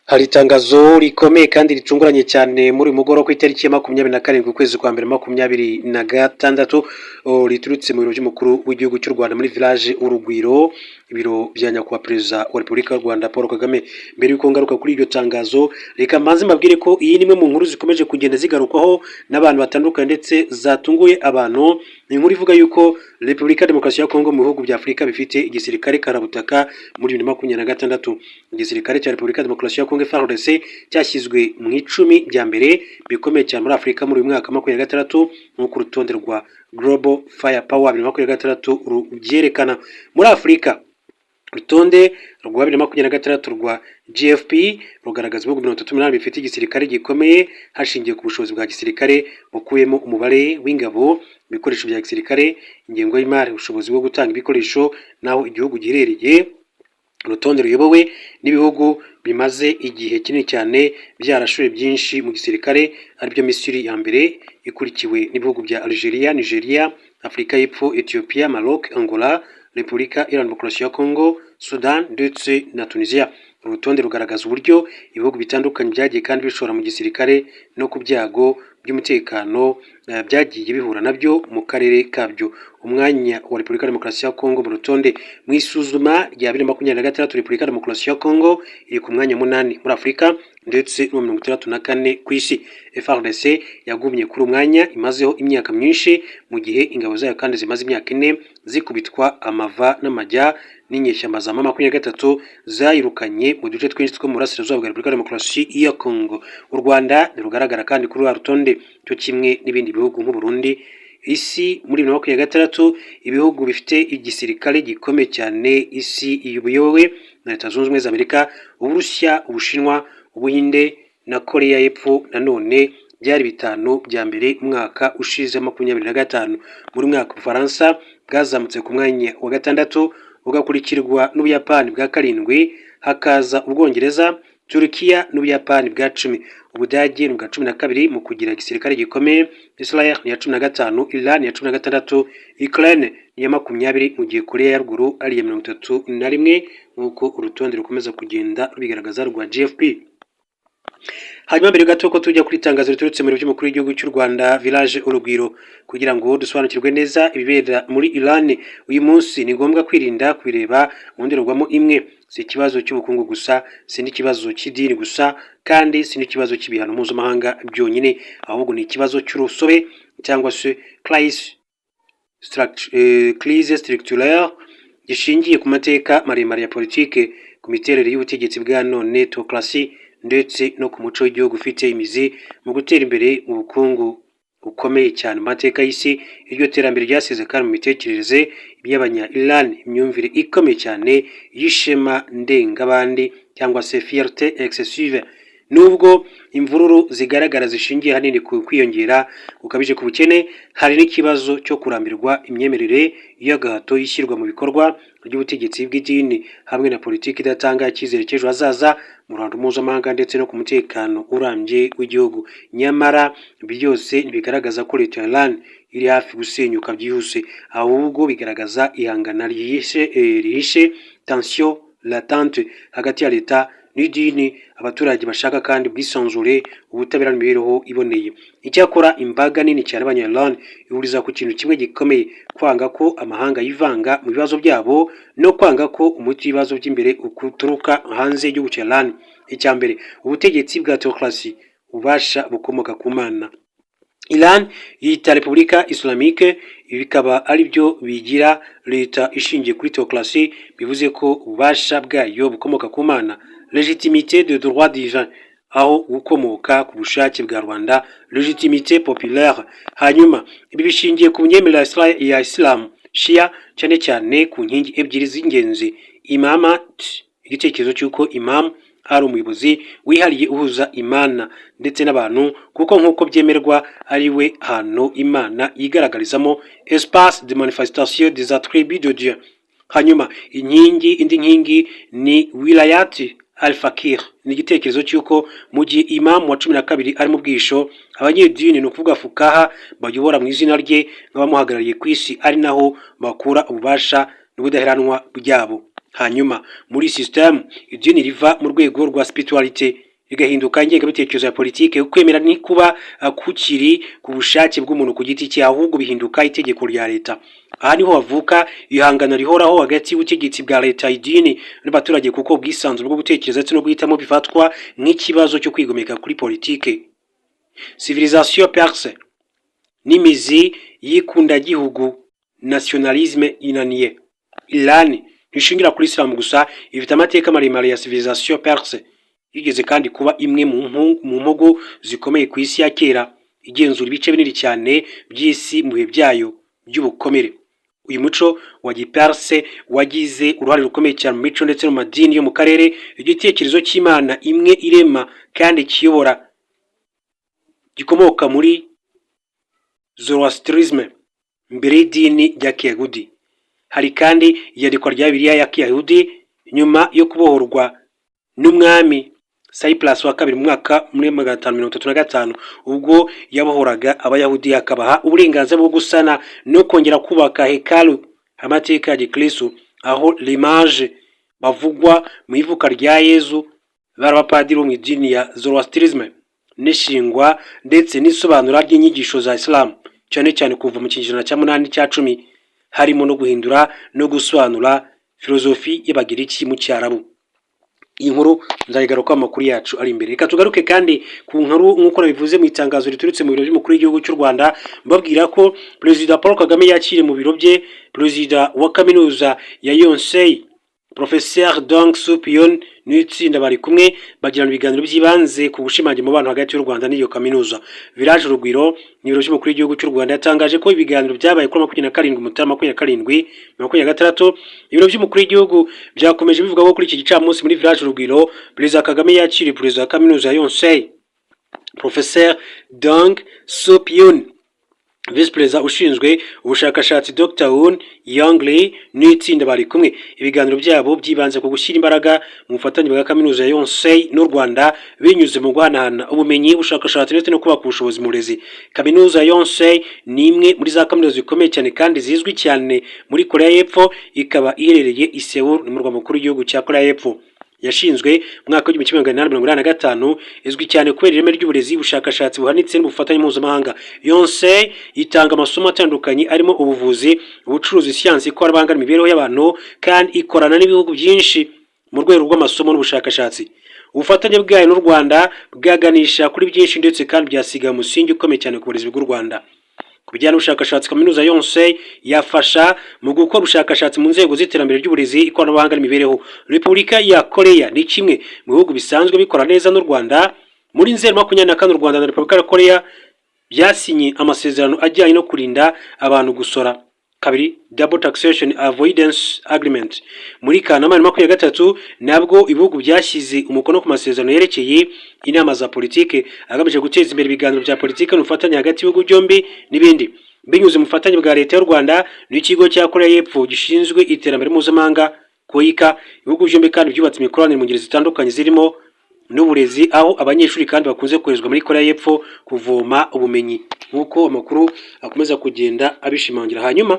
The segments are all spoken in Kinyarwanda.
Hari itangazo rikomeye kandi ritunguranye cyane muri mugoro ku itariki ya 27 ukwezi kwa mbere 2026 riturutse mu biro by'umukuru w'igihugu cy'u Rwanda muri village Urugwiro, ibiro bya nyakubahwa perezida wa Repubulika y'u Rwanda Paul Kagame. Mbere yuko ngaruka kuri iryo tangazo, reka mbanze mbabwire ko iyi nimwe mu nkuru zikomeje kugenda zigarukwaho n'abantu batandukanye ndetse zatunguye abantu. Ni inkuru ivuga yuko Repubulika Demokarasi ya Kongo mu bihugu bya Afurika bifite igisirikare karabutaka muri 2026. Igisirikare cya Repubulika Demokarasi ya Kongo FARDC cyashyizwe mu 10 bya mbere bikomeye cyane muri Afurika muri uyu mwaka 2026 nk'uko urutonde rwa Global Firepower 2026 rubyerekana. Muri Afurika, urutonde rwa 2026 rwa GFP rugaragaza ibihugu 38 bifite igisirikare gikomeye hashingiye ku bushobozi bwa gisirikare bukuyemo umubare w'ingabo, ibikoresho bya gisirikare, ingengo y'imari, ubushobozi bwo gutanga ibikoresho naho igihugu giherereye. Urutonde ruyobowe n'ibihugu bimaze igihe kinini cyane byarashoye byinshi mu gisirikare, aribyo Misiri ya mbere ikurikiwe n'ibihugu bya Algeria, Nigeria, Afurika y'Epfo, Ethiopia, Maroc, Angola, Repubulika Iharanira Demokarasi ya Kongo, Sudan ndetse na Tunisia. Urutonde rugaragaza uburyo ibihugu bitandukanye byagiye kandi bishora mu gisirikare no ku byago by'umutekano byagiye bihura nabyo mu karere kabyo. Umwanya wa Repubulika Demokarasi ya Kongo mu rutonde mu isuzuma rya 2026, Repubulika Demokarasi ya Kongo iri ku mwanya 8 muri Afurika ndetse no 64 ku isi. FARDC yagumye kuri umwanya imazeho imyaka myinshi, mu gihe ingabo zayo kandi zimaze imyaka 4 zikubitwa amava n'amajya n'inyeshyamba za 23 zayirukanye mu duce twinshi two mu burasirazuba bwa Repubulika Demokarasi ya Kongo. U Rwanda rugaragara kandi kuri wa rutonde cyo kimwe n'ibindi bihugu nk'u Burundi. Isi muri 2026 ibihugu bifite igisirikare gikomeye cyane isi iyobowe na Leta Zunze Ubumwe za Amerika, Uburusiya, Ubushinwa, Ubuhinde na Korea y'Epfo. Nanone byari bitanu bya mbere mwaka ushize 2025. Muri mwaka Ufaransa bwazamutse ku mwanya wa 6 bugakurikirwa n'Ubuyapani bwa 7, hakaza Ubwongereza, Turkiya n'Ubuyapani bwa 10. Ubudage ni bwa 12 mu kugira igisirikare gikomeye, Israel ni ya 15, Iran ya 16, Ukraine ni ya 20, mu gihe Korea ya ruguru ari ya 31 nk'uko urutonde rukomeza kugenda rubigaragaza rwa GFP. Hanyuma mbere gato ko tujya kuri tangazo riturutse mu by'umukuru w'igihugu cy'u Rwanda village Urugwiro, kugira ngo dusobanukirwe neza ibibera muri Iran uyu munsi, ni ngombwa kwirinda kwireba mu ndorerwamo imwe. Si ikibazo cy'ubukungu gusa, si n'ikibazo cy'idini gusa, kandi si n'ikibazo cy'ibihano mpuzamahanga byonyine, ahubwo ni ikibazo cy'urusobe cyangwa se crise structurelle gishingiye ku mateka maremare ya politike, ku miterere y'ubutegetsi bwa none theocracy, ndetse no ku muco w'igihugu ufite imizi mu gutera imbere mu bukungu bukomeye cyane mu mateka y'isi. Iryo terambere ryasize kandi mu mitekerereze y'abanya Iran imyumvire ikomeye cyane y'ishema ndengabandi cyangwa se fierté excessive. Nubwo imvururu zigaragara zishingiye hanini ku kwiyongera ukabije ku bukene, hari n'ikibazo cyo kurambirwa imyemerere y'agahato yishyirwa mu bikorwa ry'ubutegetsi bw'idini, hamwe na politiki idatanga icyizere cy'ejo hazaza mu ruhando mpuzamahanga ndetse no ku mutekano urambye w'igihugu. Nyamara byose ntibigaragaza ko leta ya Iran iri hafi gusenyuka byihuse, ahubwo bigaragaza ihangana rihishe tension latente hagati ya leta n'idini, abaturage bashaka kandi bwisanzure, ubutabera n'imibereho iboneye. Icyakora imbaga nini cyane y'Abanya-Iran ihuriza ku kintu kimwe gikomeye: kwanga ko amahanga yivanga mu bibazo byabo no kwanga ko umuti w'ibibazo by'imbere uturuka hanze y'igihugu cya Iran. Icya mbere, ubutegetsi bwa theocracy, ububasha bukomoka ku Mana. Iran yita Repubulika Islamique, bikaba ari byo bigira leta ishingiye kuri theocracy, bivuze ko ububasha bwayo bukomoka ku Mana, légitimité de droit divin, aho gukomoka ku bushake bwa Rwanda, légitimité populaire. Hanyuma ibi bishingiye ku myemerere ya Islam Shia, cyane cyane ku nkingi ebyiri z'ingenzi: imamat, igitekerezo cy'uko imam ari umuyobozi wihariye uhuza Imana ndetse n'abantu, kuko nk'uko byemerwa ari we hantu Imana yigaragarizamo, espace de manifestation des attributs de Dieu. Hanyuma indi nkingi ni wilayat al-Fakir, ni igitekerezo cy'uko mu gihe imam wa 12 ari mu bwisho, abanyedini ni ukuvuga fukaha bayobora mu izina rye nk'abamuhagarariye ku isi, ari naho bakura ububasha n'ubudaheranwa bwabo. hanyuma muri system idini riva mu rwego rwa spirituality rigahinduka ingengabitekerezo ya politike. Ukwemera ni kuba kukiri ku bushake bw'umuntu ku giti cye, ahubwo bihinduka itegeko rya leta. Aha niho havuka ihangana rihoraho hagati y'ubutegetsi bwa leta, idini n'abaturage, kuko ubwisanzure bwo gutekereza ndetse no guhitamo bifatwa nk'ikibazo cyo kwigomeka kuri politike. Civilisation perse n'imizi y'ikundagihugu, nationalisme inaniye. Iran ntishingira kuri Islam gusa, ifite amateka maremare ya civilisation perse. Yigeze kandi kuba imwe mu mpugu zikomeye ku isi ya kera, igenzura ibice binini cyane by'isi mu bihe byayo by'ubukomere. Uyu muco wa giperse wagize uruhare rukomeye cyane mu mico ndetse no mu madini yo mu karere. Igitekerezo cy'Imana imwe irema kandi kiyobora gikomoka muri Zoroastrisme mbere y'idini rya Kiyahudi. Hari kandi iyandikwa rya Bibiliya ya Kiyahudi nyuma yo kubohorwa n'umwami Cyprus wa kabiri mu mwaka muri 535, ubwo yabohoraga abayahudi akabaha uburenganzira bwo gusana no kongera kubaka hekalu. Amateka ya Gikristo aho l'image bavugwa mu ivuka rya Yezu bari abapadiri mu idini ya Zoroastrisme n'ishingwa ndetse n'isobanura ry'inyigisho za Islam, cyane cyane kuva mu kinyejana cya 8 cya 10, harimo no guhindura no gusobanura filozofi y'Abagiriki mu Cyarabu. Iyi nkuru nzayigaruka amakuru yacu ari imbere. Reka tugaruke kandi ku nkuru nk'uko nabivuze mu itangazo riturutse mu biro by'umukuru w'igihugu cy'u Rwanda, mbabwira ko Perezida Paul Kagame yakiriye mu biro bye Perezida wa kaminuza ya Yonsei Professeur Dong Supion n'itsinda bari kumwe bagirana ibiganiro by'ibanze ku gushimangira umubano hagati y'u Rwanda n'iyo kaminuza. Village Urugwiro ni biro by'umukuru w'igihugu cy'u Rwanda yatangaje ko ibiganiro byabaye kuri 27 Mutarama 2026. Ibiro by'umukuru w'igihugu byakomeje bivuga ko kuri iki gicamunsi muri Village Urugwiro Perezida Kagame yakiriye Perezida wa kaminuza ya Yonsei Professeur Dong Supion, Vice Perezida ushinzwe ubushakashatsi Dr. Won Youngli n'itsinda bari kumwe. Ibiganiro byabo byibanze ku gushyira imbaraga mu bufatanye bwa kaminuza ya Yonsei n'u Rwanda binyuze mu guhanahana ubumenyi, ubushakashatsi ndetse no kubaka ubushobozi mu burezi. Kaminuza ya Yonsei ni imwe muri za kaminuza zikomeye cyane kandi zizwi cyane muri Korea y'Epfo, ikaba iherereye i Seoul mu murwa mukuru w'igihugu cya Korea y'Epfo. Yashinzwe mwaka w'1885, izwi cyane kubera ireme ry'uburezi, ubushakashatsi buhanitse n'ubufatanye mpuzamahanga. Yonsei itanga amasomo atandukanye arimo ubuvuzi, ubucuruzi, siyansi, ikoranabuhanga n'imibereho y'abantu, kandi ikorana n'ibihugu byinshi mu rwego rw'amasomo n'ubushakashatsi. Ubufatanye bwayo n'u Rwanda bwaganisha kuri byinshi ndetse kandi byasiga umusingi ukomeye cyane ku burezi bw'u Rwanda. Kubijyana n'ubushakashatsi, kaminuza Yonsei yafasha mu gukora ubushakashatsi mu nzego z'iterambere ry'uburezi, ikoranabuhanga n'imibereho. Repubulika ya Korea ni kimwe mu bihugu bisanzwe bikora neza n'u Rwanda. Muri Nzeri 24 u Rwanda na Repubulika ya Korea byasinye amasezerano ajyanye no kurinda abantu gusora. Kabiri, Double Taxation Avoidance Agreement. Muri Kanama 2023 nabwo ibihugu byashyize umukono ku masezerano yerekeye inama za politike agamije guteza imbere ibiganiro bya politike n'ubufatanye hagati y'ibihugu byombi n'ibindi. Binyuze mu bufatanye bwa leta y'u Rwanda n'ikigo cya Korea y'Epfo gishinzwe iterambere mpuzamahanga KOICA, ibihugu byombi kandi byubatse imikoranire mu ngeri zitandukanye zirimo n'uburezi, aho abanyeshuri kandi bakunze koherezwa muri Korea y'Epfo kuvoma ubumenyi, nk'uko amakuru akomeza kugenda abishimangira. Hanyuma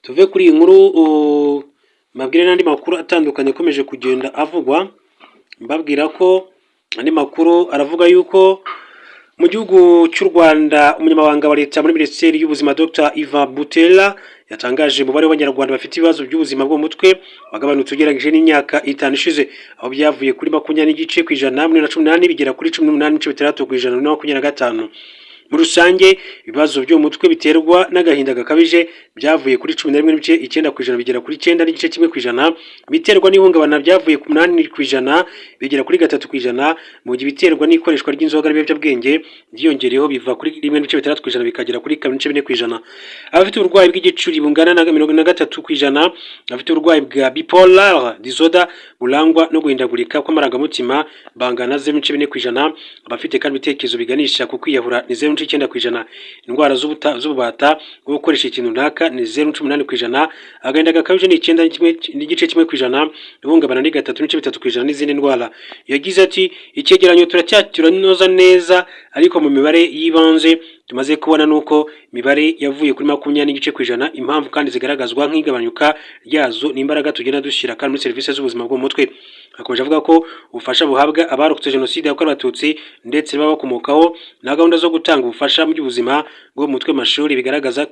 tuve kuri iyi nkuru mabwire n'andi makuru atandukanye akomeje kugenda avugwa. Mbabwira ko andi makuru aravuga yuko mu gihugu cy'u Rwanda umunyamabanga wa leta muri Minisiteri y'Ubuzima Dr. Ivan Butera yatangaje umubare w'Abanyarwanda bafite ibibazo by'ubuzima bwo mu mutwe wagabanutse ugereranyije n'imyaka 5 ishize, aho byavuye kuri 20% muri 2018 bigera kuri 18.6% muri 2025. Muri rusange ibibazo byo mu mutwe biterwa n'agahinda gakabije byavuye kuri 11.9% bigera kuri 9.1%, biterwa n'ihungabana byavuye ku 8% bigera kuri 3%, mu gihe biterwa n'ikoreshwa ry'inzoga n'ibiyobyabwenge byiyongereyeho biva kuri 1.6% bikagera kuri 2.4%. Abafite uburwayi bw'igicuri bungana na 3%, abafite uburwayi bwa bipolar disorder burangwa no guhindagurika kw'amarangamutima bangana 0.4%, abafite kandi ibitekerezo biganisha ku kwiyahura ni 0.9%, indwara z'ububata bwo gukoresha ikintu runaka ni 0.8%, agahinda gakabije ni 9.1%, ihungabana ni 3.3% n'izindi ndwara. Yagize ati icyegeranyo turacyanoza neza ariko mu mibare y'ibanze tumaze kubona nuko imibare yavuye kuri 20% impamvu kandi zigaragazwa nk'igabanyuka ryazo n'imbaraga tugenda dushyira kandi muri serivisi z'ubuzima bwo mu mutwe. Akomeje avuga ko ubufasha buhabwa abarokotse jenoside yakorewe abatutsi ndetse babakomokaho na gahunda zo gutanga ubufasha mu by'ubuzima bwo mu mutwe mu mashuri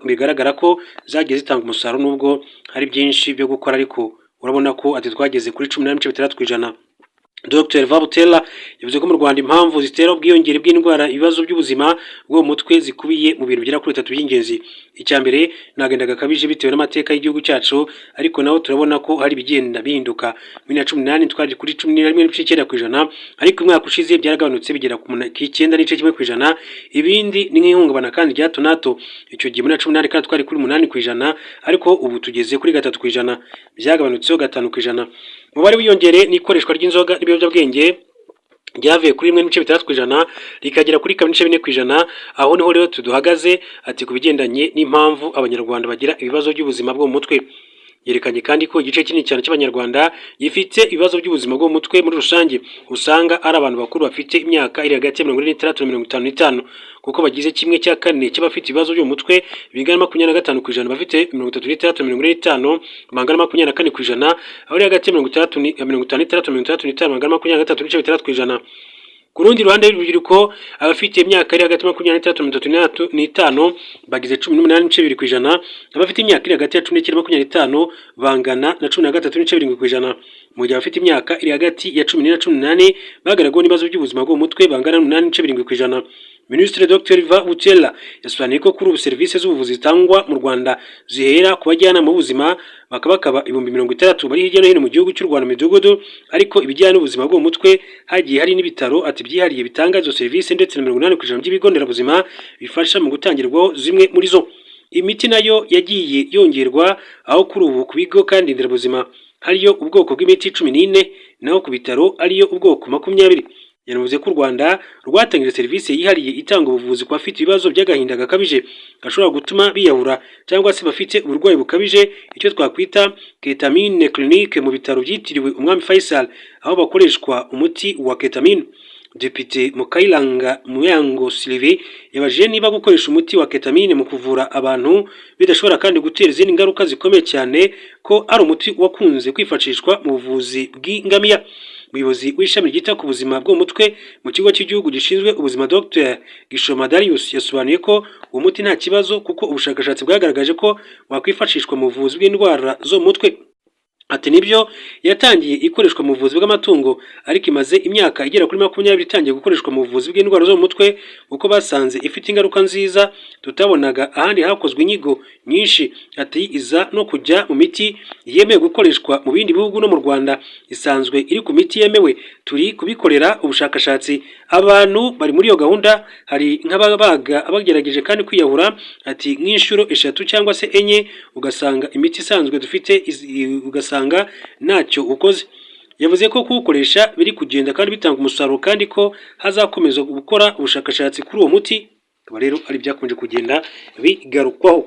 bigaragara ko zagiye zitanga umusaruro nubwo hari byinshi byo gukora, ariko urabona ko ati twageze kuri 18.6%. Dr. Vabutela yavuze ko mu Rwanda impamvu zitera ubwiyongere bw'indwara ibibazo by'ubuzima bwo mu mutwe zikubiye mu bintu bigera kuri 3 by'ingenzi. Icya mbere nagenda gakabije bitewe n'amateka y'igihugu cyacu, ariko naho turabona ko hari bigenda bihinduka. 2018 twari kuri 11.9%, ariko umwaka ushize byaragabanutse bigera ku 9.1%. Ibindi ni nk'ihungabana kandi rya nato. Icyo gihe muri 2018 kandi twari kuri 8%, ariko ubu tugeze kuri 3%, byagabanutseho 5%. Umubare wiyongere n'ikoreshwa ry'inzoga n'ibiyobyabwenge ryavuye kuri 1.6% rikagera kuri 4.4%. Aho niho rero tuduhagaze ati ku bigendanye n'impamvu abanyarwanda bagira ibibazo by'ubuzima bwo mu mutwe. Yerekanye kandi ko igice kinini cyane cy'abanyarwanda gifite ibibazo by'ubuzima bwo mu mutwe muri rusange usanga ari abantu bakuru bafite imyaka iri hagati ya 46 na 55, kuko bagize kimwe cya kane cy'abafite ibibazo byo mu mutwe bingana 25%, bafite 33 na 45 bangana 24%, aho iri hagati ya 56 na 35 bangana 23.6%. Ku rundi ruhande rw'urubyiruko abafite imyaka iri hagati ya 23 na 35 bagize 18.2%, abafite imyaka iri hagati ya 19 na 25 bangana na 13.7%, mu gihe abafite imyaka iri hagati ya 10 na 18 bagaragaweho n'ibibazo by'ubuzima bwo mu mutwe bangana na 8.7%. Minisitiri Dr. Vabutela yasobanuye ko kuri ubu serivisi z'ubuvuzi zitangwa mu Rwanda zihera ku bajyanama b'ubuzima bakaba 60,000 bari hirya no hino mu gihugu cy'u Rwanda mu midugudu, ariko ibijyanye n'ubuzima bwo mu mutwe hagiye hari n'ibitaro ati byihariye bitanga izo serivisi ndetse na 80% by'ibigo nderabuzima bifasha mu gutangirwaho zimwe muri zo. Imiti nayo yagiye yongerwa, aho kuri ubu ku bigo kandi nderabuzima hariyo ubwoko bw'imiti 14 naho ku bitaro ariyo ubwoko 20. Yanavuze ko u Rwanda rwatangije serivisi yihariye itanga ubuvuzi ku bafite ibibazo by'agahinda gakabije gashobora gutuma biyahura cyangwa se bafite uburwayi bukabije, icyo twakwita ketamine clinique mu bitaro byitiriwe Umwami Faisal, aho bakoreshwa umuti wa ketamine. Depite Mukayiranga Muyango Sylvie yabajije niba gukoresha umuti wa ketamine mu kuvura abantu bidashobora kandi gutera izindi ngaruka zikomeye cyane, ko ari umuti wakunze kwifashishwa mu buvuzi bw'ingamiya. Umuyobozi w'ishami ryita ku buzima bwo mu mutwe mu kigo cy'igihugu gishinzwe ubuzima Dr. Gishoma Darius yasobanuye ko uwo muti nta kibazo, kuko ubushakashatsi bwagaragaje ko wakwifashishwa mu buvuzi bw'indwara zo mu mutwe. Ati nibyo yatangiye ikoreshwa mu buvuzi bw'amatungo, ariko imaze imyaka igera kuri 20 itangiye gukoreshwa mu buvuzi bw'indwara zo mu mutwe, kuko basanze ifite ingaruka nziza tutabonaga ahandi hakozwe inyigo nyinshi. Ati iza no kujya mu miti yemewe gukoreshwa mu bindi bihugu no mu Rwanda isanzwe iri ku miti yemewe, turi kubikorera ubushakashatsi. Abantu bari muri iyo gahunda hari nk'ababaga abagerageje kandi kwiyahura, ati nk'inshuro 3 cyangwa se 4 ugasanga imiti isanzwe dufite ugasanga ntacyo ukoze. Yavuze ko kuwukoresha biri kugenda kandi bitanga umusaruro, kandi ko hazakomeza gukora ubushakashatsi kuri uwo muti, akaba rero ari byakomeje kugenda bigarukwaho.